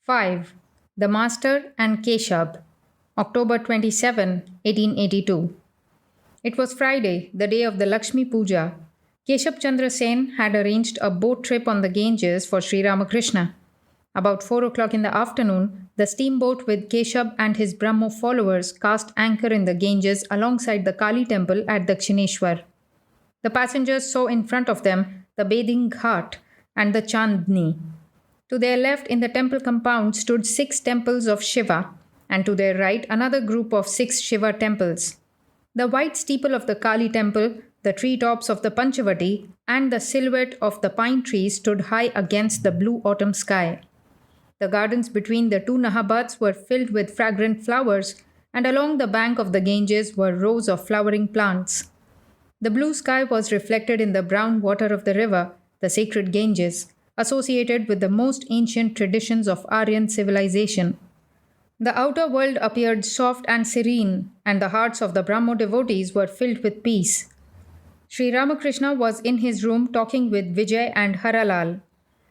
5. The Master and Keshab, October 27, 1882. It was Friday, the day of the Lakshmi Puja. Keshab Chandra Sen had arranged a boat trip on the Ganges for Sri Ramakrishna. About 4 o'clock in the afternoon, the steamboat with Keshab and his Brahmo followers cast anchor in the Ganges alongside the Kali temple at Dakshineshwar. The passengers saw in front of them the bathing ghat and the Chandni. To their left in the temple compound stood 6 temples of Shiva, and to their right another group of 6 Shiva temples. The white steeple of the Kali temple, the treetops of the Panchavati, and the silhouette of the pine trees stood high against the blue autumn sky. The gardens between the two Nahabats were filled with fragrant flowers, and along the bank of the Ganges were rows of flowering plants. The blue sky was reflected in the brown water of the river, the sacred Ganges, associated with the most ancient traditions of Aryan civilization. The outer world appeared soft and serene, and the hearts of the Brahmo devotees were filled with peace. Sri Ramakrishna was in his room talking with Vijay and Haralal.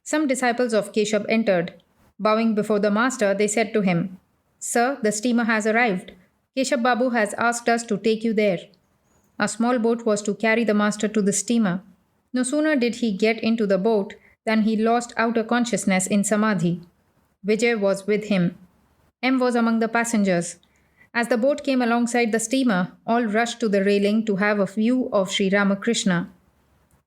Some disciples of Keshab entered. Bowing before the master, they said to him, "Sir, the steamer has arrived. Keshab Babu has asked us to take you there." A small boat was to carry the master to the steamer. No sooner did he get into the boat than he lost outer consciousness in samadhi. Vijay was with him. M was among the passengers. As the boat came alongside the steamer, all rushed to the railing to have a view of Sri Ramakrishna.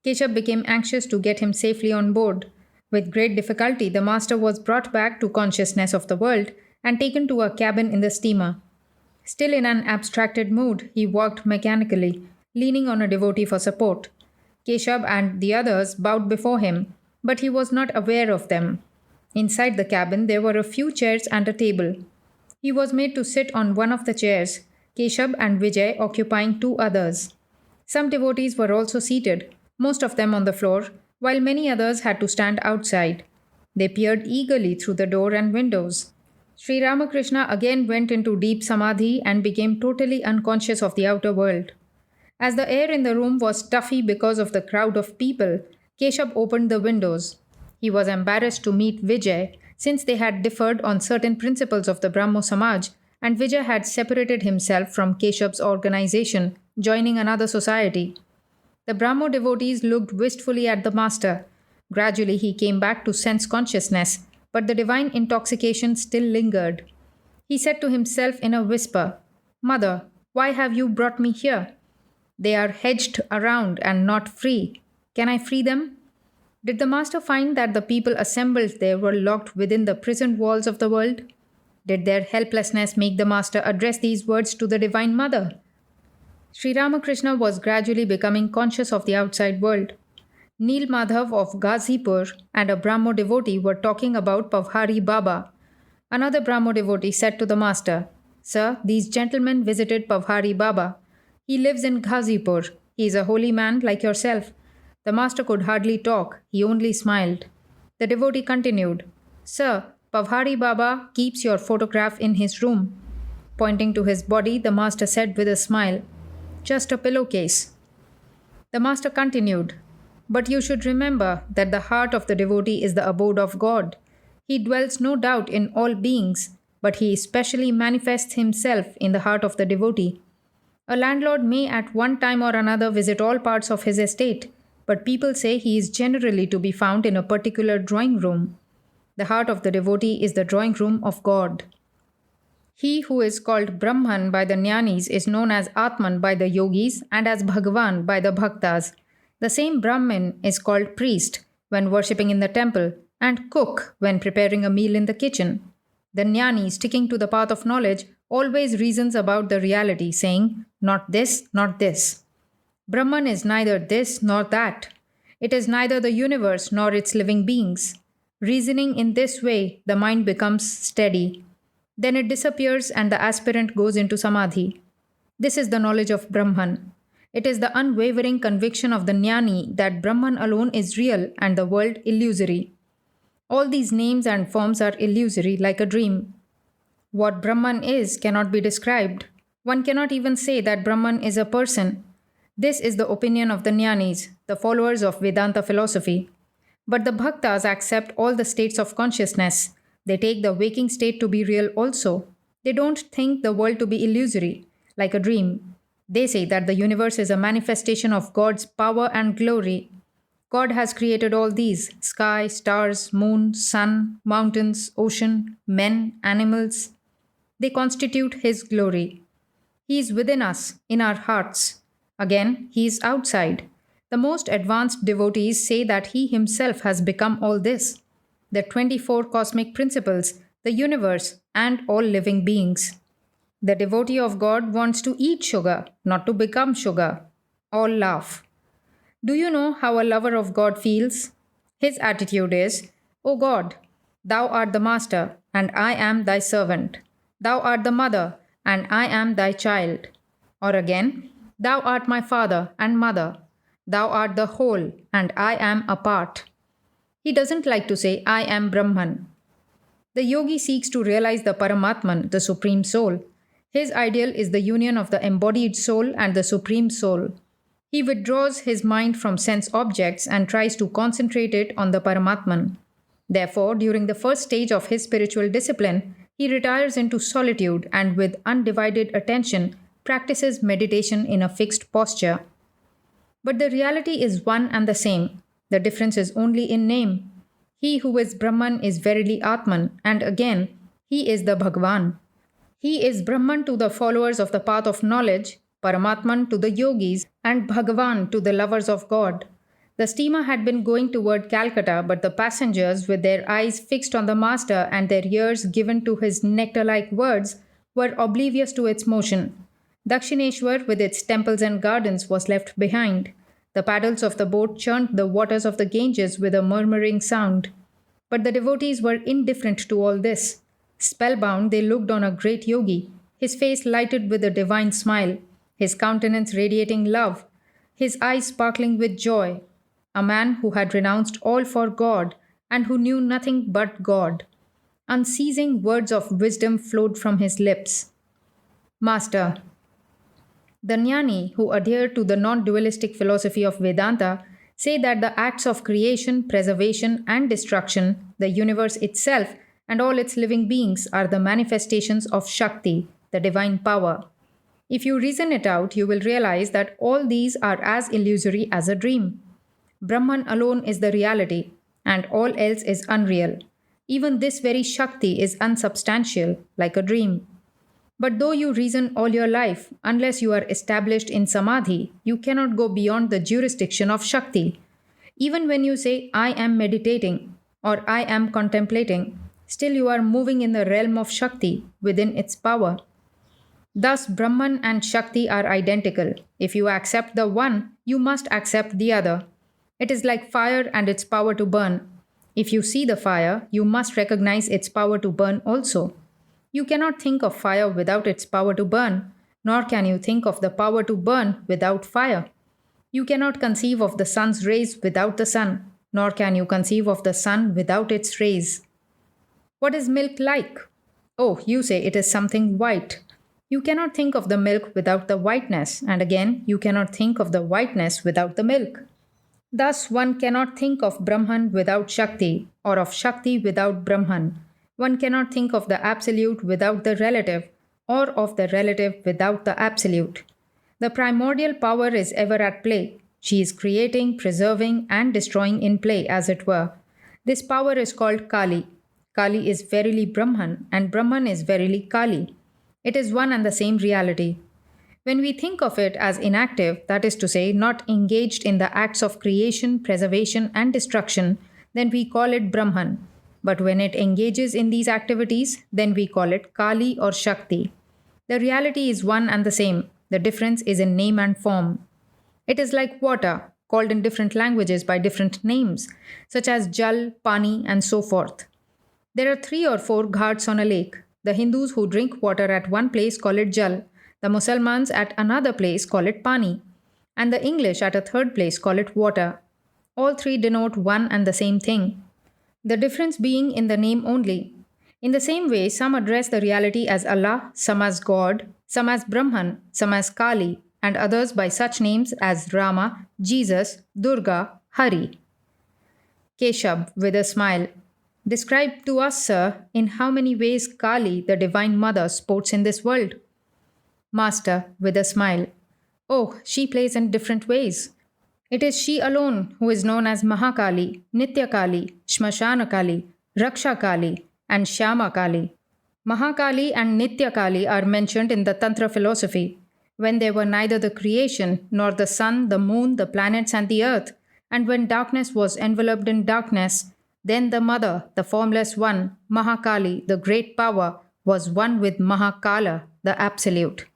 Keshab became anxious to get him safely on board. With great difficulty, the master was brought back to consciousness of the world and taken to a cabin in the steamer. Still in an abstracted mood, he walked mechanically, leaning on a devotee for support. Keshab and the others bowed before him, but he was not aware of them. Inside the cabin, there were a few chairs and a table. He was made to sit on one of the chairs, Keshab and Vijay occupying 2 others. Some devotees were also seated, most of them on the floor, while many others had to stand outside. They peered eagerly through the door and windows. Sri Ramakrishna again went into deep samadhi and became totally unconscious of the outer world. As the air in the room was stuffy because of the crowd of people, Keshab opened the windows. He was embarrassed to meet Vijay, since they had differed on certain principles of the Brahmo Samaj, and Vijay had separated himself from Keshab's organization, joining another society. The Brahmo devotees looked wistfully at the master. Gradually he came back to sense consciousness, but the divine intoxication still lingered. He said to himself in a whisper, "Mother, why have you brought me here? They are hedged around and not free. Can I free them?" Did the master find that the people assembled there were locked within the prison walls of the world? Did their helplessness make the master address these words to the Divine Mother? Sri Ramakrishna was gradually becoming conscious of the outside world. Neel Madhav of Ghazipur and a Brahmo devotee were talking about Pavhari Baba. Another Brahmo devotee said to the master, "Sir, these gentlemen visited Pavhari Baba. He lives in Ghazipur. He is a holy man like yourself." The master could hardly talk, he only smiled. The devotee continued, "Sir, Pavhari Baba keeps your photograph in his room." Pointing to his body, the master said with a smile, "Just a pillowcase." The master continued, "But you should remember that the heart of the devotee is the abode of God. He dwells no doubt in all beings, but he especially manifests himself in the heart of the devotee. A landlord may at one time or another visit all parts of his estate, but people say he is generally to be found in a particular drawing room. The heart of the devotee is the drawing room of God. He who is called Brahman by the Jnanis is known as Atman by the Yogis and as Bhagavan by the Bhaktas. The same Brahmin is called priest when worshipping in the temple and cook when preparing a meal in the kitchen. The Jnani, sticking to the path of knowledge, always reasons about the reality, saying, 'Not this, not this.' Brahman is neither this nor that. It is neither the universe nor its living beings. Reasoning in this way, the mind becomes steady. Then it disappears and the aspirant goes into samadhi. This is the knowledge of Brahman. It is the unwavering conviction of the Jnani that Brahman alone is real and the world illusory. All these names and forms are illusory like a dream. What Brahman is cannot be described. One cannot even say that Brahman is a person. This is the opinion of the Jnanis, the followers of Vedanta philosophy. But the Bhaktas accept all the states of consciousness. They take the waking state to be real also. They don't think the world to be illusory, like a dream. They say that the universe is a manifestation of God's power and glory. God has created all these: sky, stars, moon, sun, mountains, ocean, men, animals. They constitute His glory. He is within us, in our hearts. Again, He is outside. The most advanced devotees say that He Himself has become all this: the 24 cosmic principles, the universe, and all living beings. The devotee of God wants to eat sugar, not to become sugar. All laugh. Do you know how a lover of God feels? His attitude is, O God, Thou art the master, and I am Thy servant. Thou art the mother, and I am Thy child. Or again, Thou art my father and mother. Thou art the whole, and I am a part. He doesn't like to say, I am Brahman. The yogi seeks to realize the Paramatman, the Supreme Soul. His ideal is the union of the embodied soul and the Supreme Soul. He withdraws his mind from sense objects and tries to concentrate it on the Paramatman. Therefore, during the first stage of his spiritual discipline, he retires into solitude and with undivided attention practices meditation in a fixed posture. But the reality is one and the same. The difference is only in name. He who is Brahman is verily Atman, and again, he is the Bhagwan. He is Brahman to the followers of the path of knowledge, Paramatman to the yogis, and Bhagavan to the lovers of God. The steamer had been going toward Calcutta, but the passengers, with their eyes fixed on the master and their ears given to his nectar-like words, were oblivious to its motion. Dakshineshwar, with its temples and gardens, was left behind. The paddles of the boat churned the waters of the Ganges with a murmuring sound. But the devotees were indifferent to all this. Spellbound, they looked on a great yogi, his face lighted with a divine smile, his countenance radiating love, his eyes sparkling with joy. A man who had renounced all for God and who knew nothing but God. Unceasing words of wisdom flowed from his lips. Master. The Jnani, who adhere to the non-dualistic philosophy of Vedanta, say that the acts of creation, preservation, and destruction, the universe itself, and all its living beings are the manifestations of Shakti, the divine power. If you reason it out, you will realize that all these are as illusory as a dream. Brahman alone is the reality, and all else is unreal. Even this very Shakti is unsubstantial, like a dream. But though you reason all your life, unless you are established in Samadhi, you cannot go beyond the jurisdiction of Shakti. Even when you say, I am meditating, or I am contemplating, still you are moving in the realm of Shakti, within its power. Thus, Brahman and Shakti are identical. If you accept the one, you must accept the other. It is like fire and its power to burn. If you see the fire, you must recognize its power to burn also. You cannot think of fire without its power to burn, nor can you think of the power to burn without fire. You cannot conceive of the sun's rays without the sun, nor can you conceive of the sun without its rays. What is milk like? Oh, you say it is something white. You cannot think of the milk without the whiteness, and again, you cannot think of the whiteness without the milk. Thus, one cannot think of Brahman without Shakti, or of Shakti without Brahman. One cannot think of the absolute without the relative, or of the relative without the absolute. The primordial power is ever at play. She is creating, preserving, and destroying in play, as it were. This power is called Kali. Kali is verily Brahman, and Brahman is verily Kali. It is one and the same reality. When we think of it as inactive, that is to say, not engaged in the acts of creation, preservation, and destruction, then we call it Brahman. But when it engages in these activities, then we call it Kali or Shakti. The reality is one and the same. The difference is in name and form. It is like water, called in different languages by different names, such as Jal, Pani, and so forth. There are 3 or 4 ghats on a lake. The Hindus who drink water at one place call it Jal, the Musalmans at another place call it Pani, and the English at a third place call it water. All 3 denote one and the same thing. The difference being in the name only. In the same way, some address the reality as Allah, some as God, some as Brahman, some as Kali, and others by such names as Rama, Jesus, Durga, Hari. Keshab with a smile. Describe to us, sir, in how many ways Kali, the Divine Mother, sports in this world. Master, with a smile. Oh, she plays in different ways. It is she alone who is known as Mahakali, Nitya Kali, Shmashana Kali, Raksha Kali, and Shyama Kali. Mahakali and Nitya Kali are mentioned in the Tantra philosophy when they were neither the creation nor the sun, the moon, the planets, and the earth, and when darkness was enveloped in darkness, then the Mother, the formless one, Mahakali, the great power, was one with Mahakala, the absolute.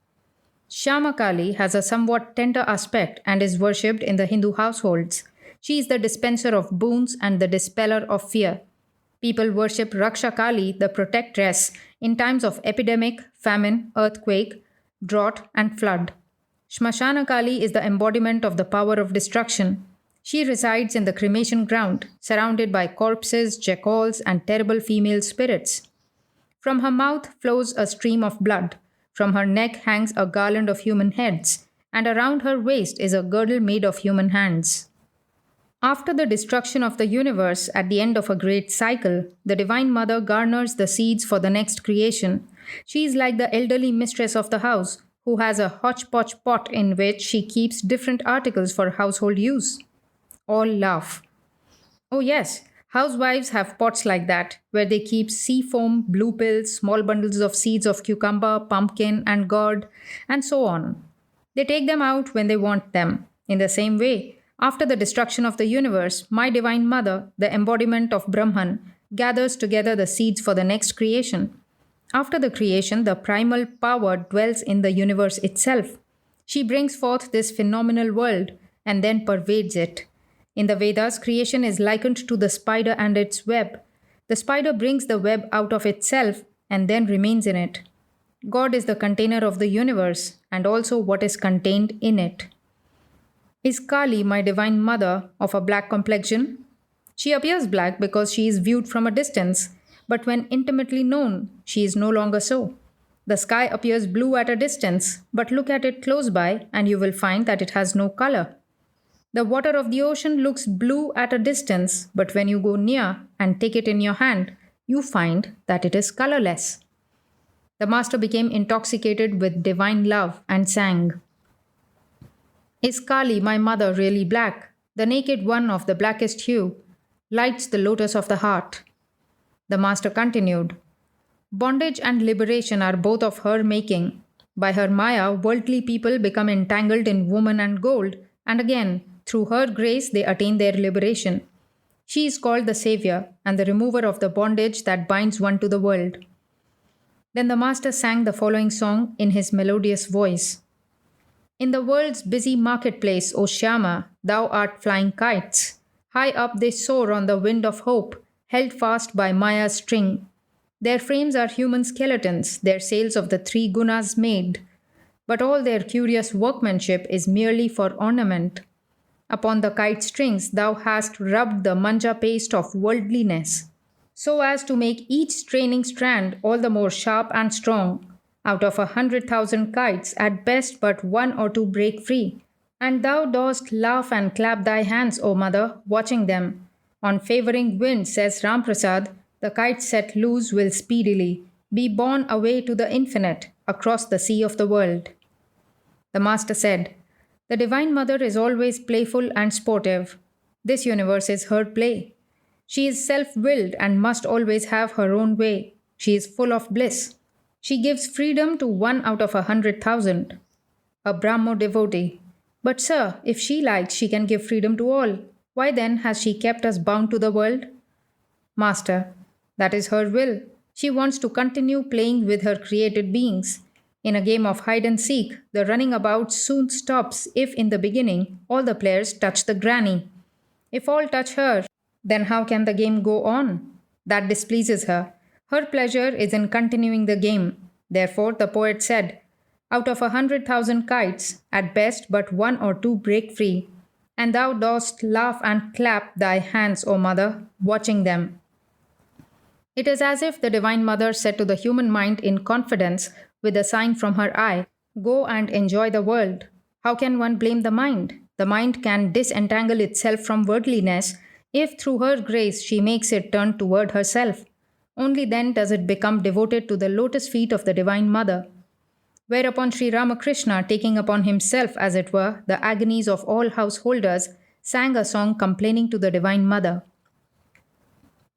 Shyamakali has a somewhat tender aspect and is worshipped in the Hindu households. She is the dispenser of boons and the dispeller of fear. People worship Raksha Kali, the protectress, in times of epidemic, famine, earthquake, drought, and flood. Shmashana Kali is the embodiment of the power of destruction. She resides in the cremation ground, surrounded by corpses, jackals, and terrible female spirits. From her mouth flows a stream of blood. From her neck hangs a garland of human heads, and around her waist is a girdle made of human hands. After the destruction of the universe at the end of a great cycle, the Divine Mother garners the seeds for the next creation. She is like the elderly mistress of the house, who has a hodgepodge pot in which she keeps different articles for household use. All laugh. Oh, yes, housewives have pots like that, where they keep sea foam, blue pills, small bundles of seeds of cucumber, pumpkin, and gourd, and so on. They take them out when they want them. In the same way, after the destruction of the universe, my Divine Mother, the embodiment of Brahman, gathers together the seeds for the next creation. After the creation, the primal power dwells in the universe itself. She brings forth this phenomenal world and then pervades it. In the Vedas, creation is likened to the spider and its web. The spider brings the web out of itself and then remains in it. God is the container of the universe and also what is contained in it. Is Kali, my Divine Mother, of a black complexion? She appears black because she is viewed from a distance, but when intimately known, she is no longer so. The sky appears blue at a distance, but look at it close by and you will find that it has no color. The water of the ocean looks blue at a distance, but when you go near and take it in your hand, you find that it is colorless. The master became intoxicated with divine love and sang, Is Kali, my mother, really black? The naked one of the blackest hue lights the lotus of the heart. The master continued, Bondage and liberation are both of her making. By her Maya, worldly people become entangled in woman and gold, and again, through her grace, they attain their liberation. She is called the Savior and the remover of the bondage that binds one to the world. Then the master sang the following song in his melodious voice. In the world's busy marketplace, O Shyama, thou art flying kites. High up they soar on the wind of hope, held fast by Maya's string. Their frames are human skeletons, their sails of the three gunas made. But all their curious workmanship is merely for ornament. Upon the kite strings thou hast rubbed the manja paste of worldliness, so as to make each straining strand all the more sharp and strong. Out of 100,000 kites, at best but one or two break free. And thou dost laugh and clap thy hands, O mother, watching them. On favouring wind, says Ramprasad, the kite set loose will speedily be borne away to the infinite, across the sea of the world. The master said, The Divine Mother is always playful and sportive. This universe is her play. She is self-willed and must always have her own way. She is full of bliss. She gives freedom to 1 out of 100,000. A Brahmo devotee. But sir, if she likes, she can give freedom to all. Why then has she kept us bound to the world? Master, that is her will. She wants to continue playing with her created beings. In a game of hide and seek, the running about soon stops if in the beginning all the players touch the granny. If all touch her, then how can the game go on? That displeases her. Her pleasure is in continuing the game. Therefore, the poet said, Out of 100,000 kites, at best but 1 or 2 break free. And thou dost laugh and clap thy hands, O mother, watching them. It is as if the Divine Mother said to the human mind in confidence, with a sign from her eye, Go and enjoy the world. How can one blame the mind? The mind can disentangle itself from worldliness If through her grace she makes it turn toward herself, only then does it become devoted to the lotus feet of the Divine Mother. Whereupon Sri Ramakrishna, taking upon himself, as it were, the agonies of all householders, sang a song complaining to the Divine Mother.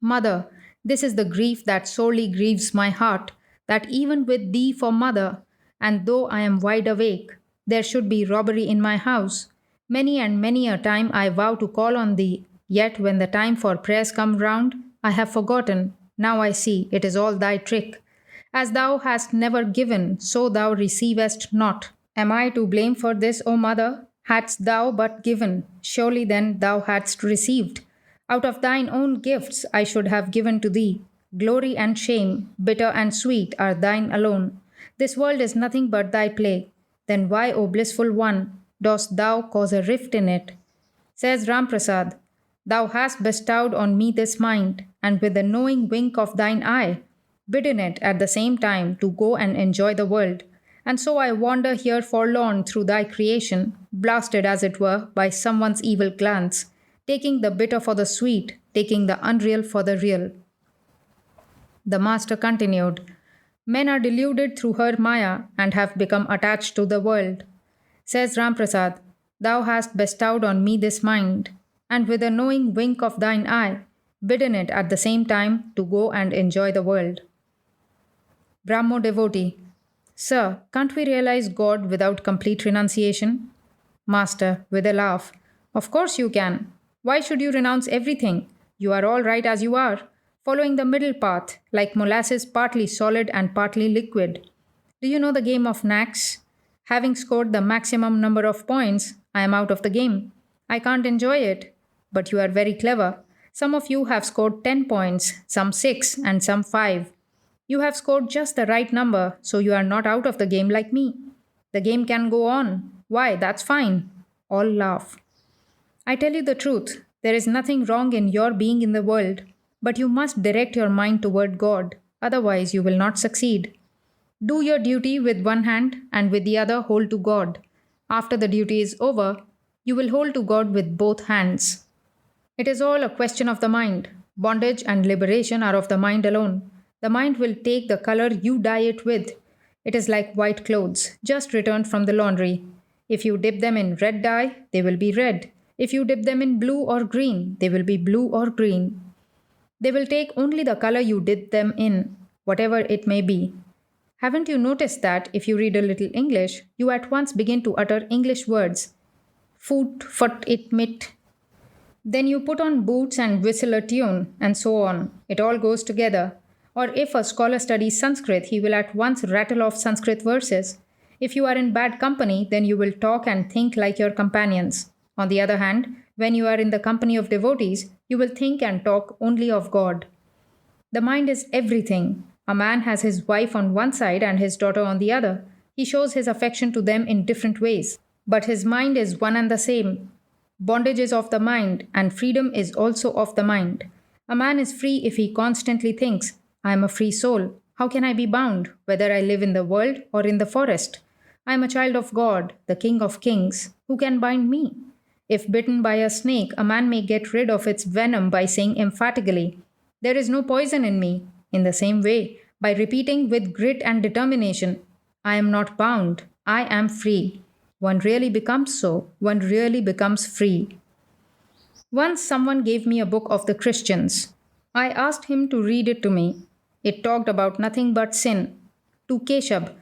Mother, this is the grief that sorely grieves my heart, that even with thee for mother, and though I am wide awake, there should be robbery in my house. Many and many a time I vow to call on thee, yet when the time for prayers come round, I have forgotten. Now I see it is all thy trick. As thou hast never given, so thou receivest not. Am I to blame for this, O mother? Hadst thou but given, surely then thou hadst received. Out of thine own gifts I should have given to thee. Glory and shame, bitter and sweet, are thine alone. This world is nothing but thy play. Then why, O blissful one, dost thou cause a rift in it? Says Ramprasad, thou hast bestowed on me this mind, and with the knowing wink of thine eye, bidden it at the same time to go and enjoy the world. And so I wander here forlorn through thy creation, blasted as it were by someone's evil glance, taking the bitter for the sweet, taking the unreal for the real. The master continued, men are deluded through her Maya and have become attached to the world. Says Ramprasad, thou hast bestowed on me this mind, and with a knowing wink of thine eye, bidden it at the same time to go and enjoy the world. Brahmo devotee, sir, can't we realize God without complete renunciation? Master, with a laugh, of course you can. Why should you renounce everything? You are all right as you are, following the middle path, like molasses partly solid and partly liquid. Do you know the game of knacks? Having scored the maximum number of points, I am out of the game. I can't enjoy it. But you are very clever. Some of you have scored 10 points, some 6, and some 5. You have scored just the right number, so you are not out of the game like me. The game can go on. Why, that's fine. All laugh. I tell you the truth, there is nothing wrong in your being in the world, but you must direct your mind toward God, otherwise you will not succeed. Do your duty with one hand and with the other hold to God. After the duty is over, you will hold to God with both hands. It is all a question of the mind. Bondage and liberation are of the mind alone. The mind will take the color you dye it with. It is like white clothes, just returned from the laundry. If you dip them in red dye, they will be red. If you dip them in blue or green, they will be blue or green. They will take only the color you dip them in, whatever it may be. Haven't you noticed that if you read a little English, you at once begin to utter English words? Foot, foot, it, mit. Then you put on boots and whistle a tune, and so on. It all goes together. Or if a scholar studies Sanskrit, he will at once rattle off Sanskrit verses. If you are in bad company, then you will talk and think like your companions. On the other hand, when you are in the company of devotees, you will think and talk only of God. The mind is everything. A man has his wife on one side and his daughter on the other. He shows his affection to them in different ways. But his mind is one and the same. Bondage is of the mind, and freedom is also of the mind. A man is free if he constantly thinks, I am a free soul. How can I be bound, whether I live in the world or in the forest? I am a child of God, the King of Kings. Who can bind me? If bitten by a snake, a man may get rid of its venom by saying emphatically, there is no poison in me. In the same way, by repeating with grit and determination, I am not bound, I am free. One really becomes so, one really becomes free. Once someone gave me a book of the Christians. I asked him to read it to me. It talked about nothing but sin. To Keshab,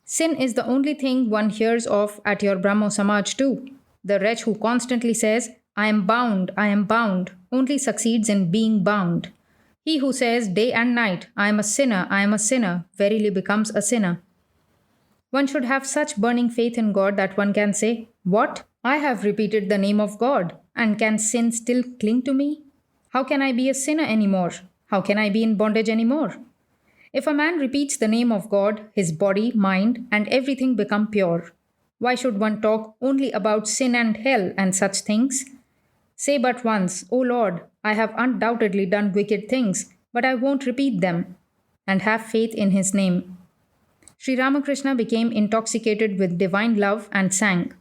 sin is the only thing one hears of at your Brahmo Samaj too. The wretch who constantly says, I am bound, only succeeds in being bound. He who says day and night, I am a sinner, verily becomes a sinner. One should have such burning faith in God that one can say, what? I have repeated the name of God, and can sin still cling to me? How can I be a sinner anymore? How can I be in bondage anymore? If a man repeats the name of God, his body, mind, and everything become pure. Why should one talk only about sin and hell and such things? Say but once, O Lord, I have undoubtedly done wicked things, but I won't repeat them, and have faith in his name. Sri Ramakrishna became intoxicated with divine love and sang,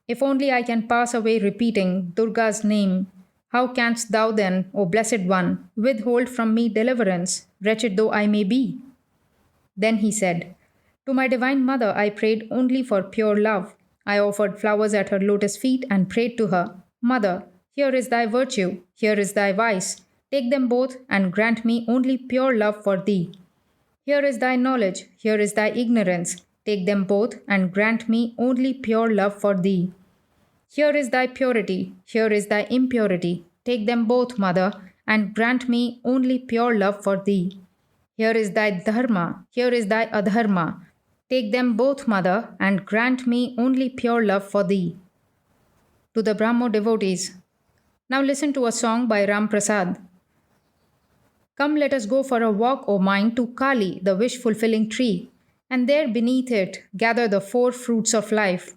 if only I can pass away repeating Durga's name, How canst thou then, O Blessed One, withhold from me deliverance, wretched though I may be? Then he said, To my divine mother I prayed only for pure love. I offered flowers at her lotus feet and prayed to her, Mother, here is thy virtue, here is thy vice. Take them both and grant me only pure love for thee. Here is thy knowledge, here is thy ignorance. Take them both and grant me only pure love for thee. Here is thy purity, here is thy impurity. Take them both, Mother, and grant me only pure love for thee. Here is thy dharma, here is thy adharma. Take them both, Mother, and grant me only pure love for thee. To the Brahmo devotees. Now listen to a song by Ram Prasad. Come, let us go for a walk, O mind, to Kali, the wish fulfilling tree, and there beneath it gather the four fruits of life.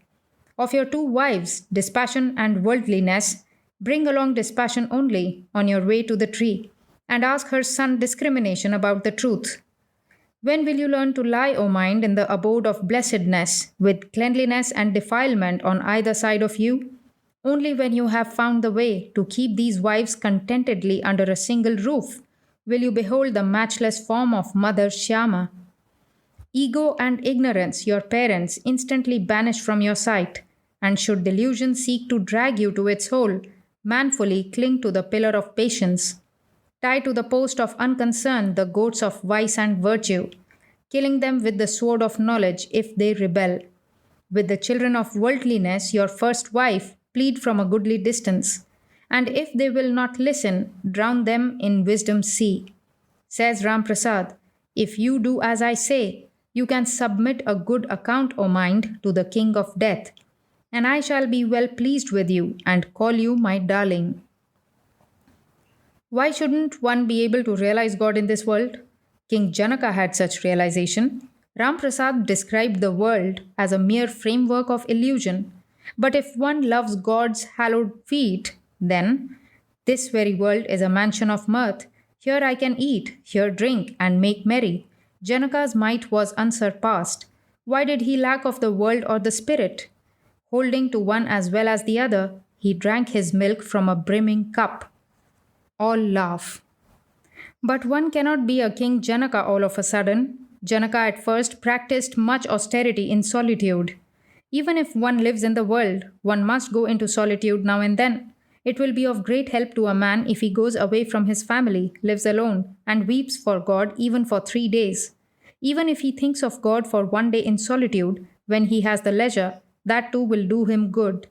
Of your two wives, dispassion and worldliness, bring along dispassion only on your way to the tree, and ask her son discrimination about the truth. When will you learn to lie, O mind, in the abode of blessedness, with cleanliness and defilement on either side of you? Only when you have found the way to keep these wives contentedly under a single roof will you behold the matchless form of Mother Shyama. Ego and ignorance, your parents, instantly banish from your sight, and should delusion seek to drag you to its hole, manfully cling to the pillar of patience. Tie to the post of unconcern the goats of vice and virtue, killing them with the sword of knowledge if they rebel. With the children of worldliness, your first wife, plead from a goodly distance, and if they will not listen, drown them in wisdom's sea. Says Ram Prasad, if you do as I say, you can submit a good account, O mind, to the king of death, and I shall be well pleased with you and call you my darling. Why shouldn't one be able to realize God in this world? King Janaka had such realization. Ram Prasad described the world as a mere framework of illusion. But if one loves God's hallowed feet, then this very world is a mansion of mirth. Here I can eat, here drink, and make merry. Janaka's might was unsurpassed. Why did he lack of the world or the spirit? Holding to one as well as the other, he drank his milk from a brimming cup. All laugh. But one cannot be a King Janaka all of a sudden. Janaka at first practiced much austerity in solitude. Even if one lives in the world, one must go into solitude now and then. It will be of great help to a man if he goes away from his family, lives alone, and weeps for God even for 3 days. Even if he thinks of God for 1 day in solitude, when he has the leisure, that too will do him good.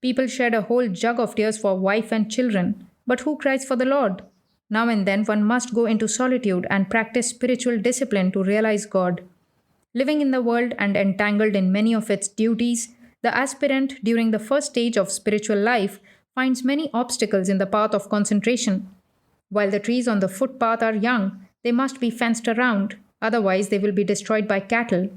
People shed a whole jug of tears for wife and children, but who cries for the Lord? Now and then one must go into solitude and practice spiritual discipline to realize God. Living in the world and entangled in many of its duties, the aspirant during the first stage of spiritual life finds many obstacles in the path of concentration. While the trees on the footpath are young, they must be fenced around, otherwise they will be destroyed by cattle.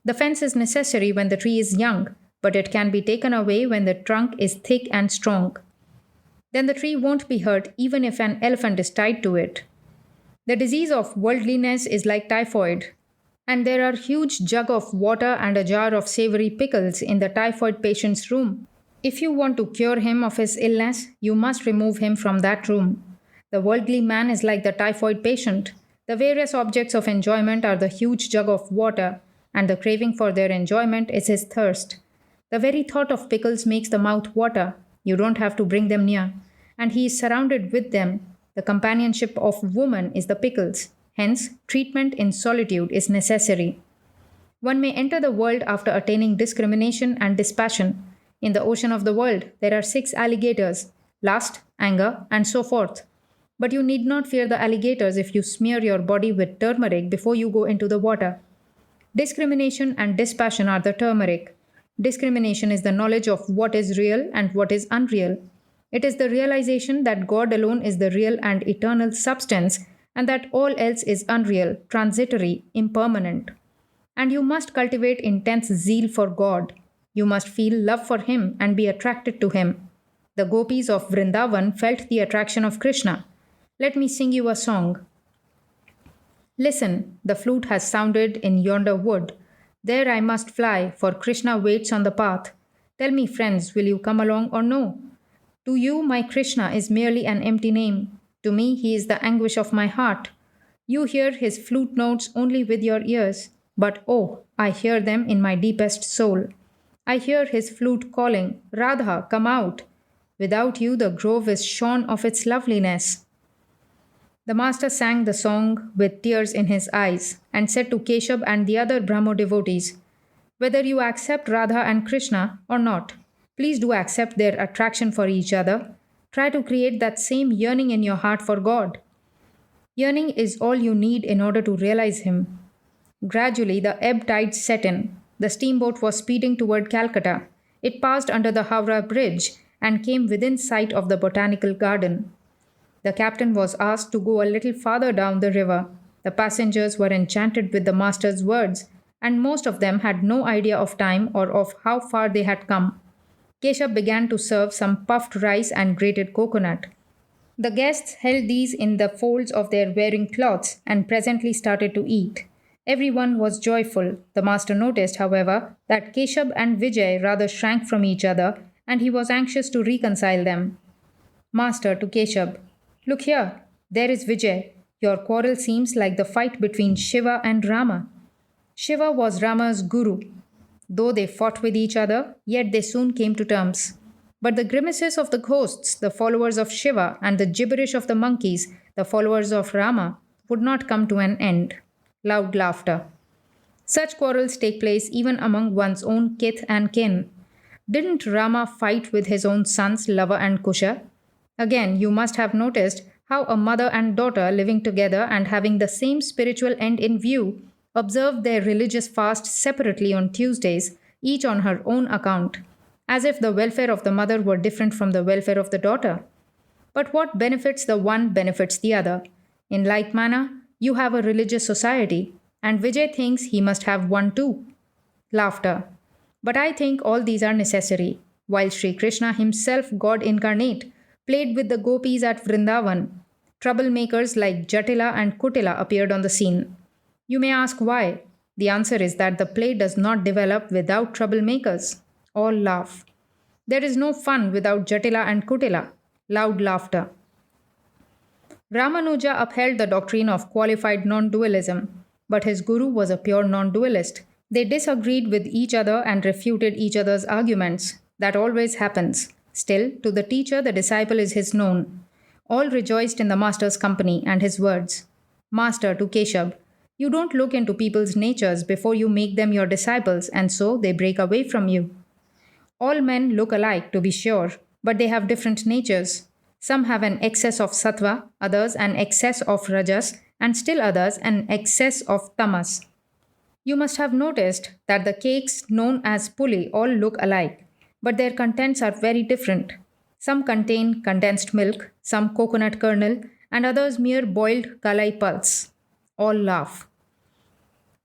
The fence is necessary when the tree is young, but it can be taken away when the trunk is thick and strong. Then the tree won't be hurt even if an elephant is tied to it. The disease of worldliness is like typhoid, and there are huge jug of water and a jar of savory pickles in the typhoid patient's room. If you want to cure him of his illness, you must remove him from that room. The worldly man is like the typhoid patient. The various objects of enjoyment are the huge jug of water, and the craving for their enjoyment is his thirst. The very thought of pickles makes the mouth water. You don't have to bring them near, and he is surrounded with them. The companionship of woman is the pickles. Hence, treatment in solitude is necessary. One may enter the world after attaining discrimination and dispassion. In the ocean of the world, there are 6 alligators, lust, anger, and so forth. But you need not fear the alligators if you smear your body with turmeric before you go into the water. Discrimination and dispassion are the turmeric. Discrimination is the knowledge of what is real and what is unreal. It is the realization that God alone is the real and eternal substance, and that all else is unreal, transitory, impermanent. And you must cultivate intense zeal for God. You must feel love for Him and be attracted to Him. The gopis of Vrindavan felt the attraction of Krishna. Let me sing you a song. Listen, the flute has sounded in yonder wood. There I must fly, for Krishna waits on the path. Tell me, friends, will you come along or no? To you, my Krishna is merely an empty name. To me, he is the anguish of my heart. You hear his flute notes only with your ears, but oh, I hear them in my deepest soul. I hear his flute calling, Radha, come out. Without you, the grove is shorn of its loveliness. The master sang the song with tears in his eyes and said to Keshab and the other Brahmo devotees, whether you accept Radha and Krishna or not, please do accept their attraction for each other. Try to create that same yearning in your heart for God. Yearning is all you need in order to realize Him. Gradually, the ebb tide set in. The steamboat was speeding toward Calcutta. It passed under the Howrah Bridge and came within sight of the botanical garden. The captain was asked to go a little farther down the river. The passengers were enchanted with the master's words, and most of them had no idea of time or of how far they had come. Keshab began to serve some puffed rice and grated coconut. The guests held these in the folds of their wearing cloths and presently started to eat. Everyone was joyful. The master noticed, however, that Keshab and Vijay rather shrank from each other, and he was anxious to reconcile them. Master to Keshab, look here, there is Vijay. Your quarrel seems like the fight between Shiva and Rama. Shiva was Rama's guru. Though they fought with each other, yet they soon came to terms. But the grimaces of the ghosts, the followers of Shiva, and the gibberish of the monkeys, the followers of Rama, would not come to an end. Loud laughter. Such quarrels take place even among one's own kith and kin. Didn't Rama fight with his own sons, Lava and Kusha? Again, you must have noticed how a mother and daughter living together and having the same spiritual end in view observed their religious fast separately on Tuesdays, each on her own account, as if the welfare of the mother were different from the welfare of the daughter. But what benefits the one benefits the other. In like manner, you have a religious society, and Vijay thinks he must have one too. Laughter. But I think all these are necessary. While Sri Krishna himself, God incarnate, played with the gopis at Vrindavan, troublemakers like Jatila and Kutila appeared on the scene. You may ask why. The answer is that the play does not develop without troublemakers. All laugh. There is no fun without Jatila and Kutila. Loud laughter. Ramanuja upheld the doctrine of qualified non-dualism, but his guru was a pure non-dualist. They disagreed with each other and refuted each other's arguments. That always happens. Still, to the teacher, the disciple is his known. All rejoiced in the master's company and his words. Master to Keshab, you don't look into people's natures before you make them your disciples, and so they break away from you. All men look alike, to be sure, but they have different natures. Some have an excess of sattva, others an excess of rajas, and still others an excess of tamas. You must have noticed that the cakes known as puli all look alike, but their contents are very different. Some contain condensed milk, some coconut kernel, and others mere boiled kalai pulse. All laugh.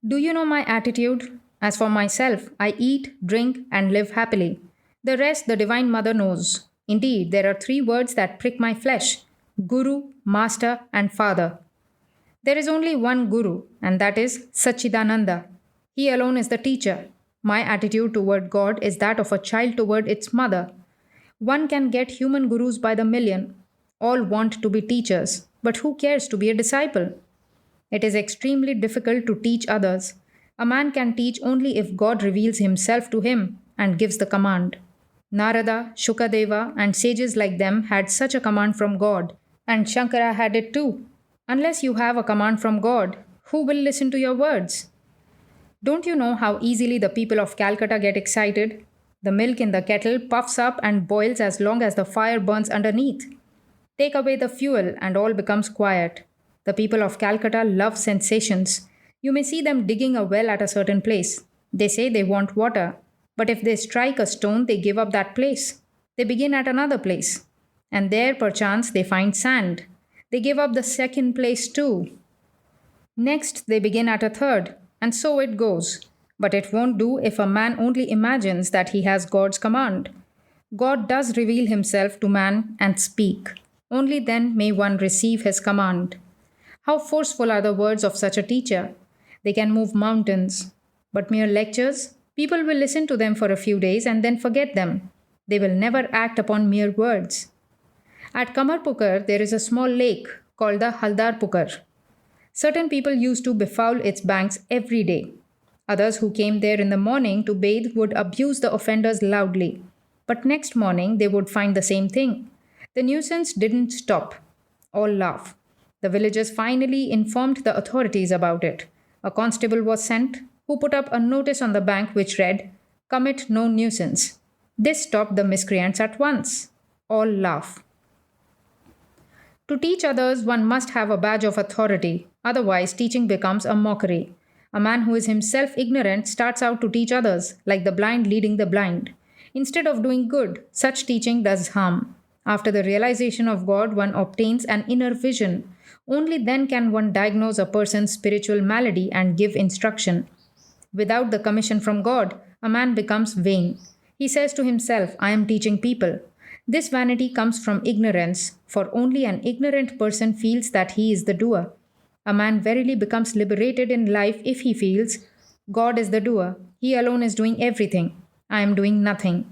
Do you know my attitude? As for myself, I eat, drink, and live happily. The rest the Divine Mother knows. Indeed, there are 3 words that prick my flesh: Guru, Master, and Father. There is only one Guru, and that is Sachidananda. He alone is the teacher. My attitude toward God is that of a child toward its mother. One can get human gurus by the million. All want to be teachers, but who cares to be a disciple? It is extremely difficult to teach others. A man can teach only if God reveals himself to him and gives the command. Narada, Shukadeva, and sages like them had such a command from God, and Shankara had it too. Unless you have a command from God, who will listen to your words? Don't you know how easily the people of Calcutta get excited? The milk in the kettle puffs up and boils as long as the fire burns underneath. Take away the fuel and all becomes quiet. The people of Calcutta love sensations. You may see them digging a well at a certain place. They say they want water, but if they strike a stone, they give up that place. They begin at another place, and there perchance they find sand. They give up the second place too. Next, they begin at a third, and so it goes. But it won't do if a man only imagines that he has God's command. God does reveal himself to man and speak. Only then may one receive his command. How forceful are the words of such a teacher! They can move mountains. But mere lectures? People will listen to them for a few days and then forget them. They will never act upon mere words. At Kamarpukar, there is a small lake called the Haldarpukar. Certain people used to befoul its banks every day. Others who came there in the morning to bathe would abuse the offenders loudly. But next morning they would find the same thing. The nuisance didn't stop. All laugh. The villagers finally informed the authorities about it. A constable was sent who put up a notice on the bank which read, "Commit no nuisance." This stopped the miscreants at once. All laugh. To teach others, one must have a badge of authority, otherwise, teaching becomes a mockery. A man who is himself ignorant starts out to teach others, like the blind leading the blind. Instead of doing good, such teaching does harm. After the realization of God, one obtains an inner vision. Only then can one diagnose a person's spiritual malady and give instruction. Without the commission from God, a man becomes vain. He says to himself, "I am teaching people." This vanity comes from ignorance, for only an ignorant person feels that he is the doer. A man verily becomes liberated in life if he feels, "God is the doer. He alone is doing everything. I am doing nothing."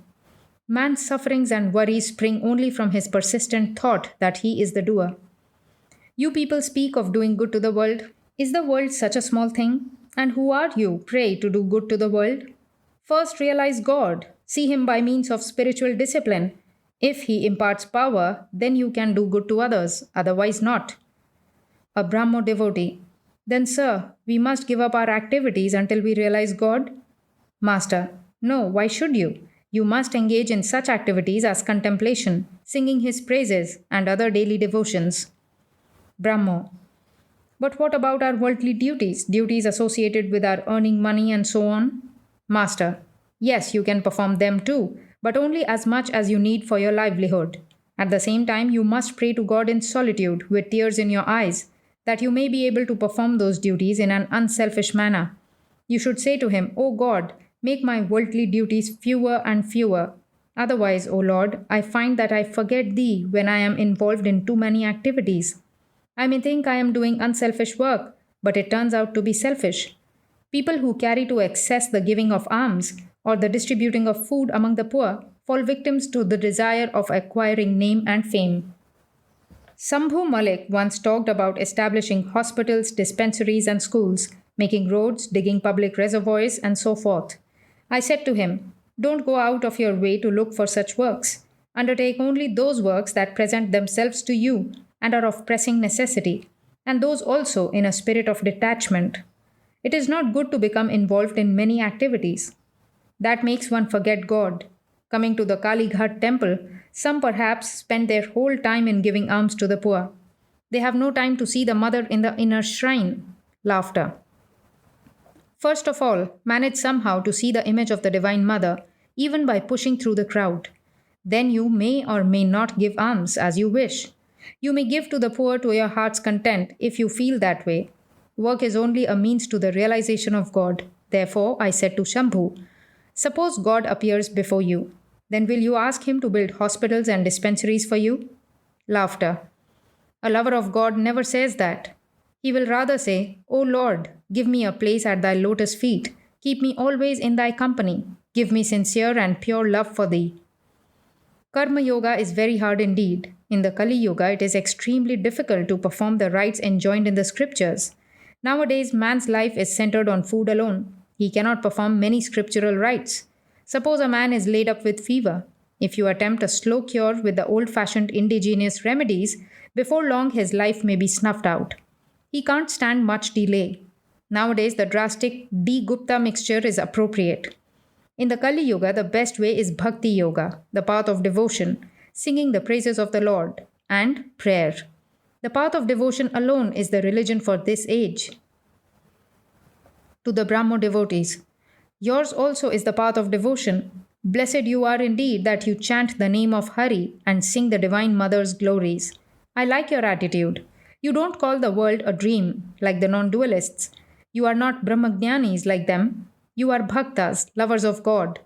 Man's sufferings and worries spring only from his persistent thought that he is the doer. You people speak of doing good to the world. Is the world such a small thing? And who are you, pray, to do good to the world? First realize God. See Him by means of spiritual discipline. If He imparts power, then you can do good to others, otherwise not. A Brahmo devotee. Then, sir, we must give up our activities until we realize God? Master. No, why should you? You must engage in such activities as contemplation, singing His praises, and other daily devotions. Brahmo. But what about our worldly duties, duties associated with our earning money and so on? Master. Yes, you can perform them too, but only as much as you need for your livelihood. At the same time, you must pray to God in solitude with tears in your eyes, that you may be able to perform those duties in an unselfish manner. You should say to Him, "O God, make my worldly duties fewer and fewer. Otherwise, O Lord, I find that I forget Thee when I am involved in too many activities. I may think I am doing unselfish work, but it turns out to be selfish. People who carry to excess the giving of alms or the distributing of food among the poor fall victims to the desire of acquiring name and fame." Sambhu Malik once talked about establishing hospitals, dispensaries, and schools, making roads, digging public reservoirs, and so forth. I said to him, "Don't go out of your way to look for such works. Undertake only those works that present themselves to you and are of pressing necessity, and those also in a spirit of detachment. It is not good to become involved in many activities. That makes one forget God. Coming to the Kali Ghat temple, some perhaps spend their whole time in giving alms to the poor. They have no time to see the mother in the inner shrine." Laughter. First of all, manage somehow to see the image of the Divine Mother, even by pushing through the crowd. Then you may or may not give alms as you wish. You may give to the poor to your heart's content if you feel that way. Work is only a means to the realization of God. Therefore, I said to Shambhu, "Suppose God appears before you. Then will you ask Him to build hospitals and dispensaries for you?" Laughter. A lover of God never says that. He will rather say, "O Lord, give me a place at Thy lotus feet. Keep me always in Thy company. Give me sincere and pure love for Thee." Karma Yoga is very hard indeed. In the Kali Yuga, it is extremely difficult to perform the rites enjoined in the scriptures. Nowadays, man's life is centered on food alone. He cannot perform many scriptural rites. Suppose a man is laid up with fever. If you attempt a slow cure with the old-fashioned indigenous remedies, before long his life may be snuffed out. He can't stand much delay. Nowadays, the drastic D-Gupta mixture is appropriate. In the Kali Yuga, the best way is Bhakti Yoga, the path of devotion, singing the praises of the Lord, and prayer. The path of devotion alone is the religion for this age. To the Brahmo devotees, yours also is the path of devotion. Blessed you are indeed that you chant the name of Hari and sing the Divine Mother's glories. I like your attitude. You don't call the world a dream like the non-dualists. You are not Brahmagyanis like them. You are Bhaktas, lovers of God.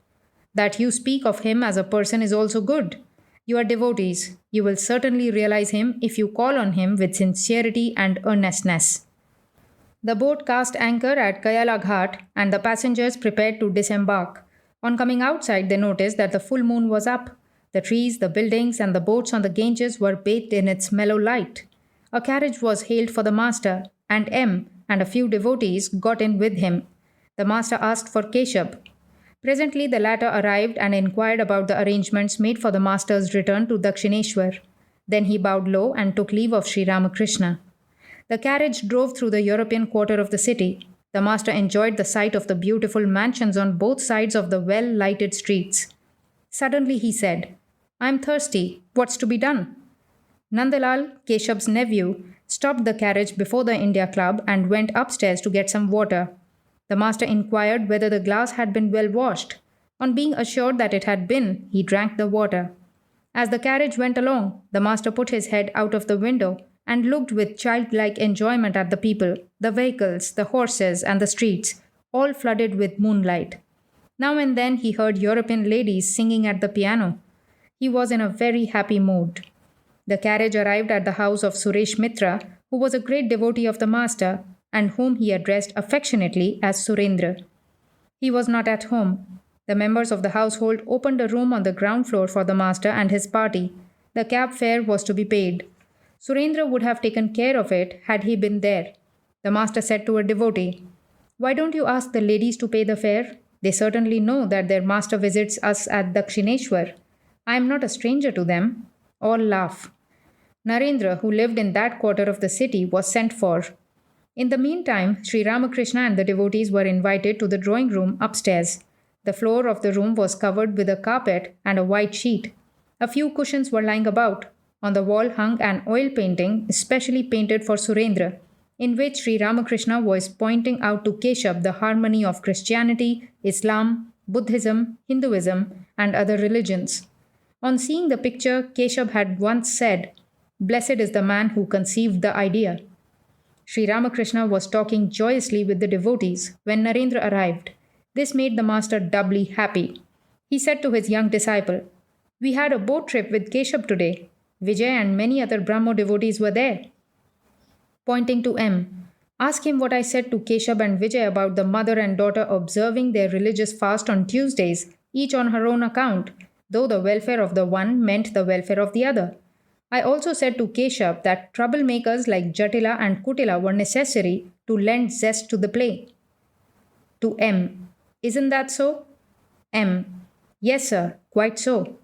That you speak of Him as a person is also good. You are devotees. You will certainly realize Him if you call on Him with sincerity and earnestness. The boat cast anchor at Kayala Ghat and the passengers prepared to disembark. On coming outside, they noticed that the full moon was up. The trees, the buildings, and the boats on the Ganges were bathed in its mellow light. A carriage was hailed for the master, and M and a few devotees got in with him. The master asked for Keshab. Presently, the latter arrived and inquired about the arrangements made for the master's return to Dakshineshwar. Then he bowed low and took leave of Sri Ramakrishna. The carriage drove through the European quarter of the city. The master enjoyed the sight of the beautiful mansions on both sides of the well lighted streets. Suddenly he said, "I am thirsty. What's to be done?" Nandalal, Keshab's nephew, stopped the carriage before the India Club and went upstairs to get some water. The master inquired whether the glass had been well washed. On being assured that it had been, he drank the water. As the carriage went along, the master put his head out of the window and looked with childlike enjoyment at the people, the vehicles, the horses, and the streets, all flooded with moonlight. Now and then he heard European ladies singing at the piano. He was in a very happy mood. The carriage arrived at the house of Suresh Mitra, who was a great devotee of the master and whom he addressed affectionately as Surendra. He was not at home. The members of the household opened a room on the ground floor for the master and his party. The cab fare was to be paid. Surendra would have taken care of it had he been there. The master said to a devotee, "Why don't you ask the ladies to pay the fare? They certainly know that their master visits us at Dakshineshwar. I am not a stranger to them." All laugh. Narendra, who lived in that quarter of the city, was sent for. In the meantime, Sri Ramakrishna and the devotees were invited to the drawing room upstairs. The floor of the room was covered with a carpet and a white sheet. A few cushions were lying about. On the wall hung an oil painting especially painted for Surendra, in which Sri Ramakrishna was pointing out to Keshab the harmony of Christianity, Islam, Buddhism, Hinduism, and other religions. On seeing the picture, Keshab had once said, "Blessed is the man who conceived the idea." Sri Ramakrishna was talking joyously with the devotees when Narendra arrived. This made the master doubly happy. He said to his young disciple, "We had a boat trip with Keshab today. Vijay and many other Brahmo devotees were there." Pointing to M, "Ask him what I said to Keshab and Vijay about the mother and daughter observing their religious fast on Tuesdays, each on her own account, though the welfare of the one meant the welfare of the other. I also said to Keshab that troublemakers like Jatila and Kutila were necessary to lend zest to the play." To M, "Isn't that so?" M, "Yes, sir, quite so."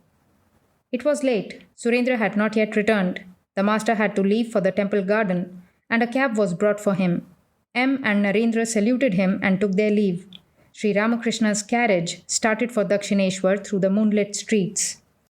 It was late. Surendra had not yet returned. The master had to leave for the temple garden, and a cab was brought for him. M and Narendra saluted him and took their leave. Sri Ramakrishna's carriage started for Dakshineshwar through the moonlit streets.